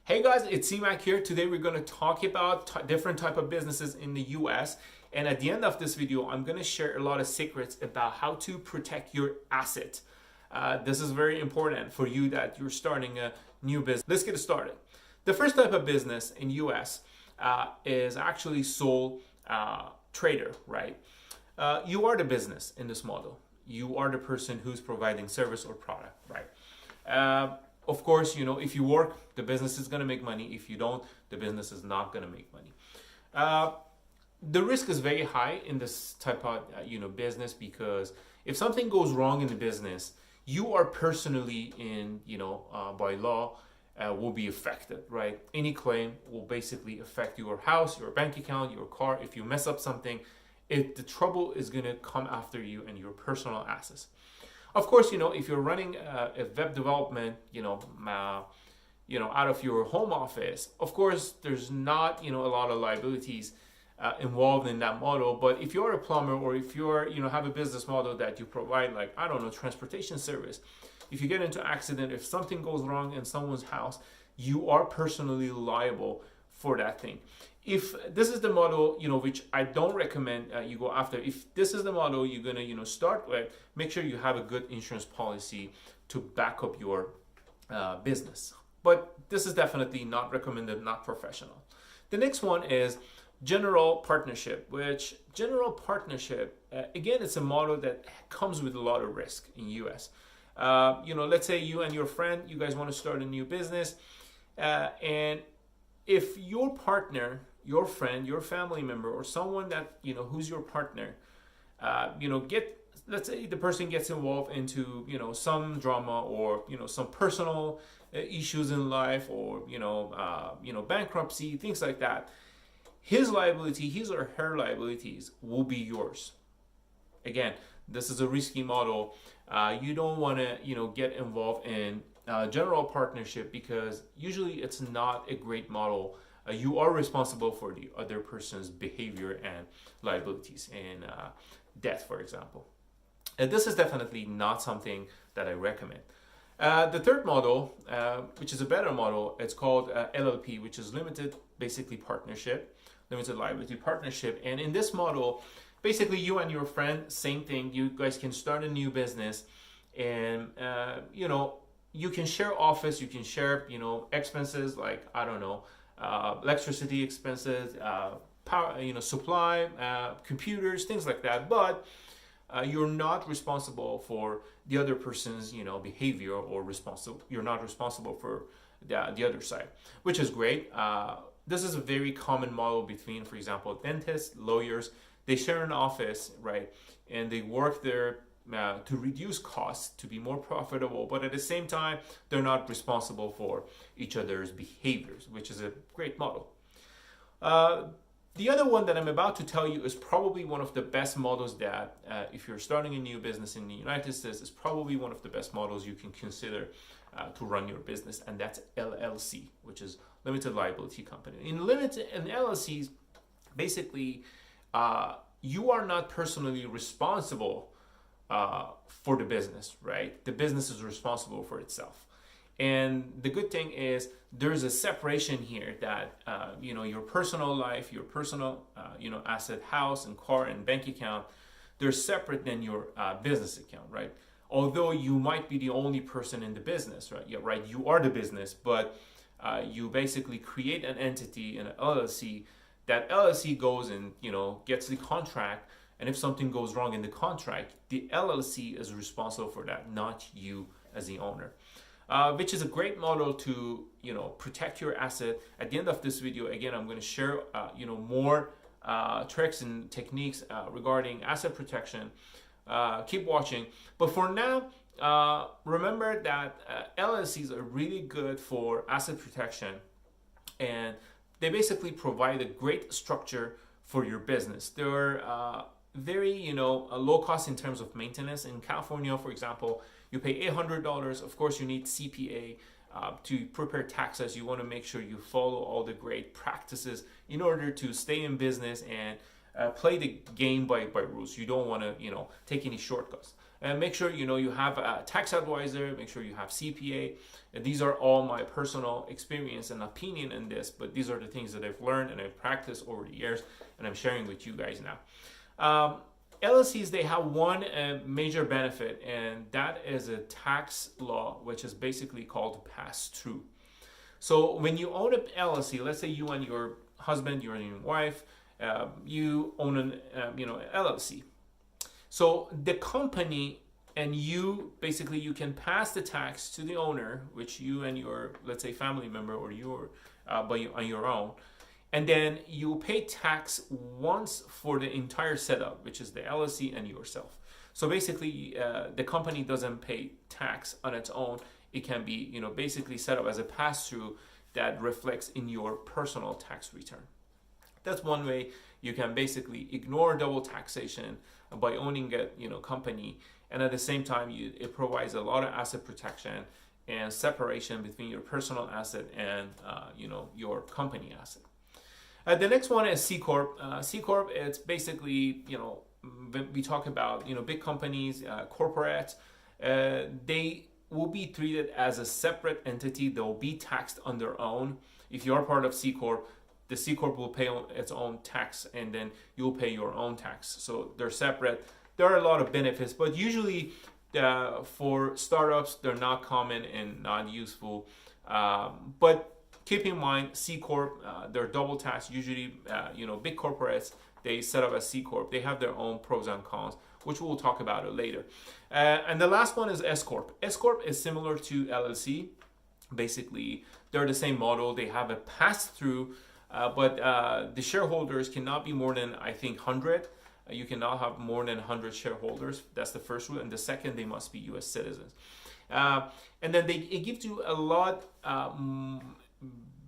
Hey guys, it's C-Mac here. Today we're going to talk about different type of businesses in the US. And at the end of this video, I'm going to share a lot of secrets about how to protect your asset. This is very important for you that you're starting a new business. Let's get started. The first type of business in US is actually sole trader, right? You are the business in this model. You are the person who's providing service or product, right? Of course, if you work, the business is going to make money. If you don't, the business is not going to make money. The risk is very high in this type of business, because if something goes wrong in the business, you are personally by law will be affected, right? Any claim will basically affect your house, your bank account, your car. If you mess up something, the trouble is going to come after you and your personal assets. Of course, if you're running a web development, out of your home office, of course, there's not, a lot of liabilities involved in that model. But if you're a plumber, or if you're, have a business model that you provide, like, I don't know, transportation service, if you get into accident, if something goes wrong in someone's house, you are personally liable for that thing. If this is the model, which I don't recommend you go after, if this is the model you're gonna, start with, make sure you have a good insurance policy to back up your business. But this is definitely not recommended, not professional. The next one is general partnership, which general partnership, again, it's a model that comes with a lot of risk in US. Let's say you and your friend, you guys want to start a new business, and if your partner, your friend, your family member, or someone that who's your partner, let's say the person gets involved into some drama, or some personal issues in life, or bankruptcy, things like that, his or her liabilities will be yours. Again, this is a risky model. You don't want to get involved in general partnership, because usually it's not a great model. You are responsible for the other person's behavior and liabilities, and death, for example. And this is definitely not something that I recommend. The third model, which is a better model, it's called LLP, which is limited liability partnership. And in this model, basically you and your friend, same thing. You guys can start a new business, and you can share office, you can share expenses, like, I don't know, electricity expenses, power, supply, computers, things like that. But you're not responsible for the other person's behavior, or you're not responsible for the other side, which is great. This is a very common model between, for example, dentists, lawyers. They share an office, right, and they work there to reduce costs, to be more profitable, but at the same time, they're not responsible for each other's behaviors, which is a great model. The other one that I'm about to tell you is probably one of the best models that, if you're starting a new business in the United States, is probably one of the best models you can consider to run your business, and that's LLC, which is limited liability company. In LLCs, basically, you are not personally responsible for the business, right? The business is responsible for itself. And the good thing is there's a separation here, that your personal life, your personal asset, house and car and bank account, they're separate than your business account, right? Although you might be the only person in the business, right? Yeah, right. You are the business, but you basically create an entity, an LLC. That LLC goes and gets the contract, and if something goes wrong in the contract, the LLC is responsible for that, not you as the owner. Which is a great model to protect your asset. At the end of this video, again, I'm going to share more tricks and techniques regarding asset protection. Keep watching. But for now, remember that LLCs are really good for asset protection, and they basically provide a great structure for your business. They're very low cost in terms of maintenance. In California, for example, you pay $800. Of course, you need CPA to prepare taxes. You want to make sure you follow all the great practices in order to stay in business and play the game by rules. You don't want to take any shortcuts. And make sure you have a tax advisor, make sure you have CPA. And these are all my personal experience and opinion in this, but these are the things that I've learned and I've practiced over the years, and I'm sharing with you guys now. LLCs, they have one major benefit, and that is a tax law, which is basically called pass-through. So when you own an LLC, let's say you and your husband, you and your wife, you own an LLC. So the company and you, basically, you can pass the tax to the owner, which you and your, let's say, family member, or you on your own, and then you pay tax once for the entire setup, which is the LLC and yourself. So basically, the company doesn't pay tax on its own. It can be, basically set up as a pass-through that reflects in your personal tax return. That's one way you can basically ignore double taxation by owning a company, and at the same time, it provides a lot of asset protection and separation between your personal asset and your company asset. The next one is C Corp. C Corp, it's basically, when we talk about big companies, corporates, they will be treated as a separate entity. They'll be taxed on their own. If you're part of C Corp, the C Corp will pay its own tax, and then you'll pay your own tax. So they're separate. There are a lot of benefits, but usually for startups, they're not common and not useful. But keep in mind, C Corp, they're double taxed. Usually, big corporates, they set up a C Corp. They have their own pros and cons, which we'll talk about it later. And the last one is S Corp. S Corp is similar to LLC. Basically, they're the same model. They have a pass-through, but the shareholders cannot be more than, I think, 100. You cannot have more than 100 shareholders. That's the first rule. And the second, they must be U.S. citizens. And then it gives you a lot.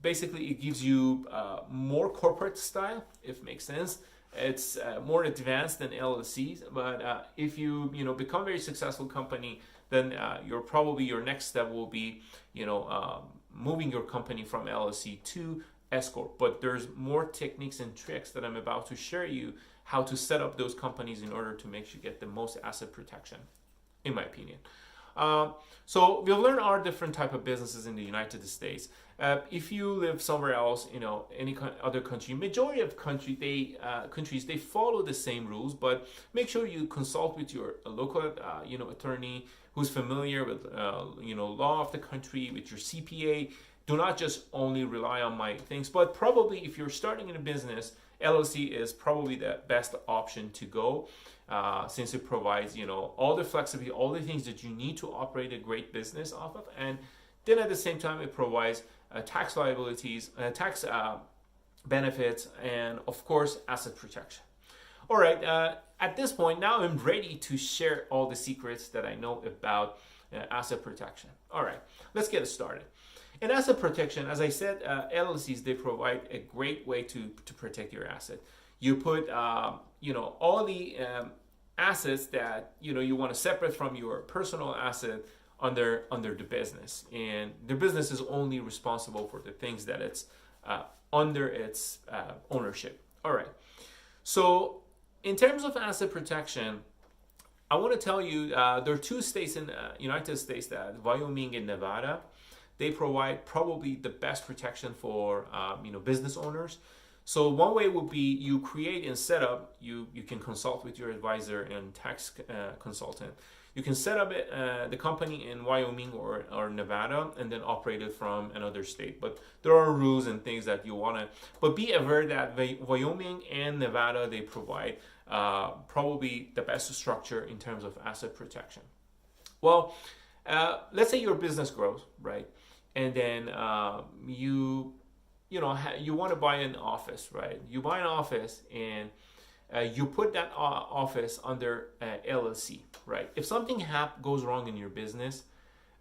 Basically, it gives you more corporate style, if it makes sense. It's more advanced than LLCs, but if you become a very successful company, then your next step will be moving your company from LLC to S Corp. But there's more techniques and tricks that I'm about to share you how to set up those companies in order to make sure you get the most asset protection, in my opinion. So we've learned our different type of businesses in the United States. If you live somewhere else, any other country, majority of countries, they follow the same rules, but make sure you consult with your local, attorney who's familiar with, law of the country, with your CPA. Do not just only rely on my things, but probably if you're starting in a business, LLC is probably the best option to go. Since it provides, all the flexibility, all the things that you need to operate a great business off of, and then at the same time, it provides tax liabilities, tax benefits, and of course, asset protection. All right, at this point, now I'm ready to share all the secrets that I know about asset protection. All right, let's get started. In asset protection, as I said, LLCs, they provide a great way to protect your asset. You put, all the assets that, you want to separate from your personal asset under the business. And the business is only responsible for the things that it's under its ownership. All right. So in terms of asset protection, I want to tell you there are two states in the United States, that Wyoming and Nevada. They provide probably the best protection for business owners. So one way would be you create and set up, you can consult with your advisor and tax consultant. You can set up the company in Wyoming or Nevada and then operate it from another state. But there are rules and things that you want to, but be aware that Wyoming and Nevada, they provide probably the best structure in terms of asset protection. Well, let's say your business grows, right? And then you want to buy an office, right? You buy an office and you put that office under LLC, right? If something goes wrong in your business,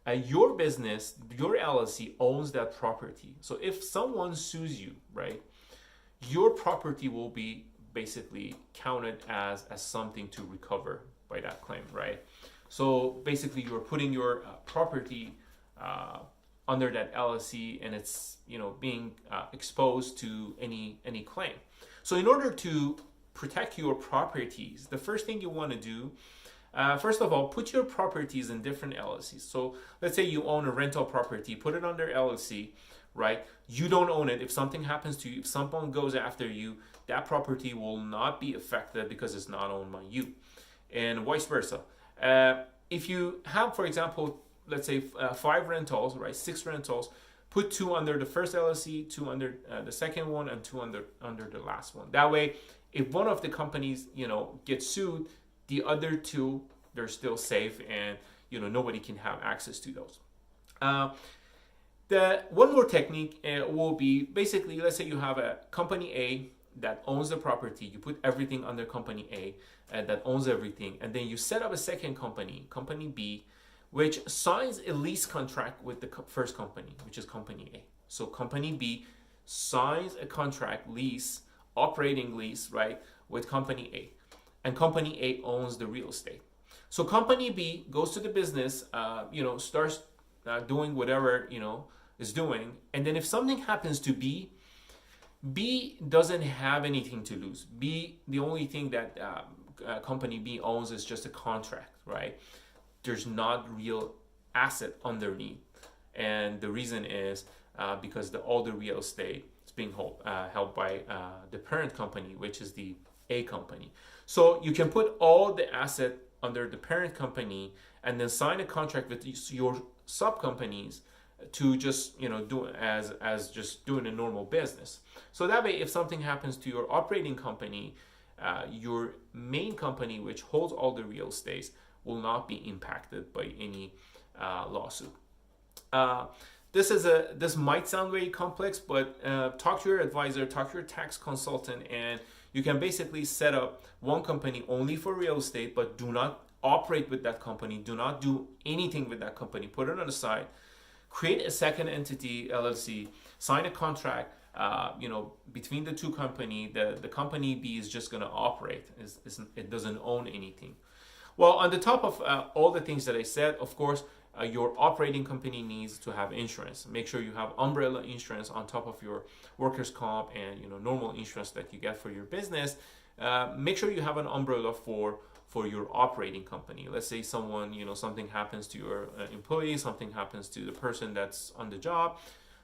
your LLC owns that property. So if someone sues you, right, your property will be basically counted as something to recover by that claim, right? So basically, you're putting your property under that LLC, and it's being exposed to any claim. So in order to protect your properties, the first thing you want to do, First of all, put your properties in different LLCs. So let's say you own a rental property, put it under LLC, right? You don't own it. If something happens to you, if someone goes after you, that property will not be affected because it's not owned by you, and vice versa. If you have, for example, let's say 5 rentals, right? 6 rentals, put 2 under the first LLC, 2 under the second one, and 2 under the last one. That way, if one of the companies, gets sued, the other 2, they're still safe, and nobody can have access to those. The one more technique will be basically, let's say you have a company A that owns the property. You put everything under company A that owns everything, and then you set up a second company, company B, which signs a lease contract with the first company, which is company A. So company B signs a contract, lease, operating lease, right, with company A, and company A owns the real estate. So company B goes to the business, starts doing whatever is doing, and then if something happens to B doesn't have anything to lose. The only thing that company B owns is just a contract, right? There's not real asset underneath, and the reason is because all the real estate is being held by the parent company, which is the A company. So you can put all the asset under the parent company and then sign a contract with your sub companies to just do as just doing a normal business. So that way, if something happens to your operating company, your main company, which holds all the real estate, will not be impacted by any lawsuit. This might sound very complex, but talk to your advisor, talk to your tax consultant, and you can basically set up one company only for real estate, but do not operate with that company. Do not do anything with that company. Put it on the side. Create a second entity, LLC, sign a contract, between the 2 companies. The company B is just going to operate. It doesn't own anything. Well, on the top of all the things that I said, of course, your operating company needs to have insurance. Make sure you have umbrella insurance on top of your workers' comp and normal insurance that you get for your business. Make sure you have an umbrella for your operating company. Let's say something happens to your employee, something happens to the person that's on the job.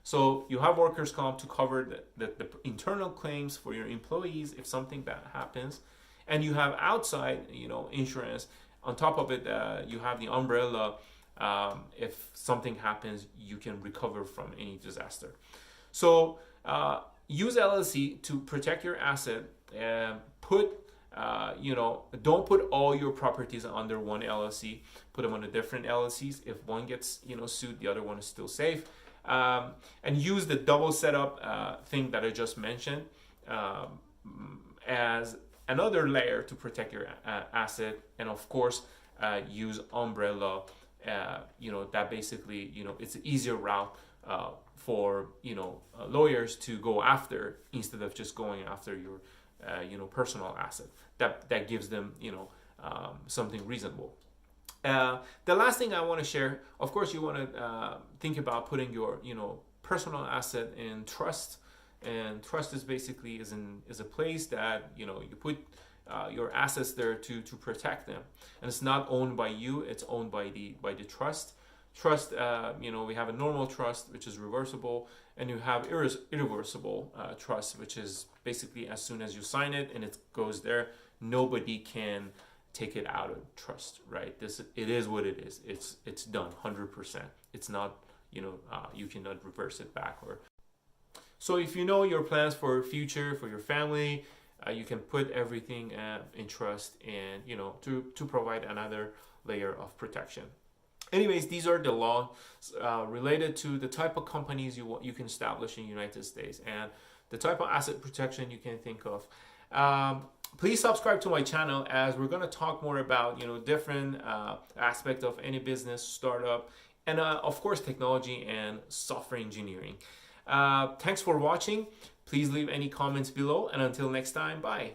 So you have workers' comp to cover the internal claims for your employees if something bad happens, and you have outside insurance. On top of it, you have the umbrella. If something happens, you can recover from any disaster. So use LLC to protect your asset. Don't put all your properties under one LLC. Put them on a different LLCs. If one gets sued, the other one is still safe. And use the double setup thing that I just mentioned as another layer to protect your asset. And of course, use umbrella. That basically it's an easier route for lawyers to go after instead of just going after your personal asset. That gives them something reasonable. The last thing I want to share, of course, you want to think about putting your personal asset in trust, and trust is basically is a place that you put your assets there to protect them, and it's not owned by you; it's owned by the trust. Trust, we have a normal trust, which is reversible, and you have irreversible trust, which is basically as soon as you sign it and it goes there, nobody can take it out of trust, right? It is what it is. It's done 100%. It's not, you cannot reverse it back. So if you know your plans for future, for your family, you can put everything in trust and, to provide another layer of protection. Anyways, these are the laws related to the type of companies you can establish in the United States and the type of asset protection you can think of. Please subscribe to my channel, as we're going to talk more about different aspects of any business, startup, and of course technology and software engineering. Thanks for watching. Please leave any comments below, and until next time, bye.